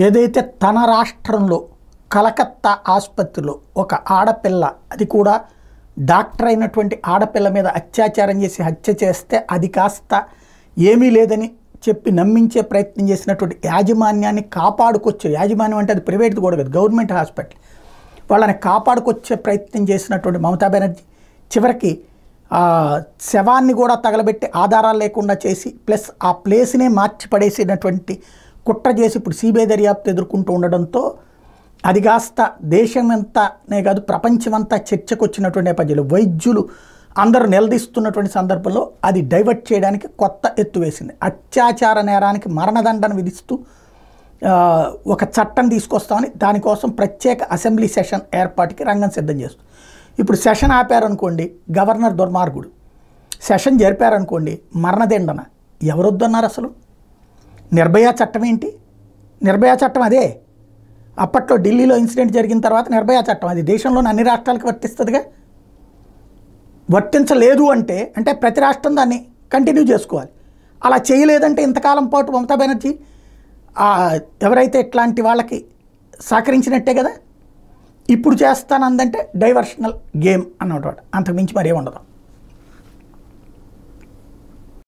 ఏదైతే తన రాష్ట్రంలో కలకత్తా ఆసుపత్రిలో ఒక ఆడపిల్ల, అది కూడా డాక్టర్ అయినటువంటి ఆడపిల్ల మీద అత్యాచారం చేసి హత్య చేస్తే అది కాస్త ఏమీ లేదని చెప్పి నమ్మించే ప్రయత్నం చేసినటువంటి యాజమాన్యాన్ని కాపాడుకొచ్చే, యాజమాన్యం అంటే అది ప్రైవేట్ది కూడా కాదు, గవర్నమెంట్ హాస్పిటల్, వాళ్ళని కాపాడుకొచ్చే ప్రయత్నం చేసినటువంటి మమతా బెనర్జీ చివరికి శవాన్ని కూడా తగలబెట్టి ఆధారాలు లేకుండా చేసి ప్లస్ ఆ ప్లేస్నే మార్చి పడేసినటువంటి కుట్ర చేసి ఇప్పుడు సిబిఐ దర్యాప్తు ఎదుర్కొంటూ ఉండడంతో అది కాస్త దేశమంతానే కాదు ప్రపంచమంతా చర్చకు వచ్చినటువంటి నేపథ్యంలో వైద్యులు అందరూ నిలదీస్తున్నటువంటి సందర్భంలో అది డైవర్ట్ చేయడానికి కొత్త ఎత్తు వేసింది. అత్యాచార నేరానికి మరణదండన విధిస్తూ ఒక చట్టం తీసుకొస్తామని దానికోసం ప్రత్యేక అసెంబ్లీ సెషన్ ఏర్పాటుకి రంగం సిద్ధం చేస్తుంది. ఇప్పుడు సెషన్ ఆపారనుకోండి, గవర్నర్ దుర్మార్గుడు, సెషన్ జరిపారనుకోండి మరణదండన. ఎవరొద్దన్నారు అసలు? నిర్భయ చట్టం ఏంటి? నిర్భయ చట్టం అదే అప్పట్లో ఢిల్లీలో ఇన్సిడెంట్ జరిగిన తర్వాత నిర్భయ చట్టం అది దేశంలోని అన్ని రాష్ట్రాలకు వర్తిస్తుందిగా. వర్తించలేదు అంటే ప్రతి రాష్ట్రం దాన్ని కంటిన్యూ చేసుకోవాలి. అలా చేయలేదంటే ఇంతకాలం పాటు మమతా బెనర్జీ ఎవరైతే ఇట్లాంటి వాళ్ళకి సహకరించినట్టే కదా. ఇప్పుడు చేస్తానందంటే డైవర్షనల్ గేమ్ అన్నమాట, అంతకుమించి మరేముండదు.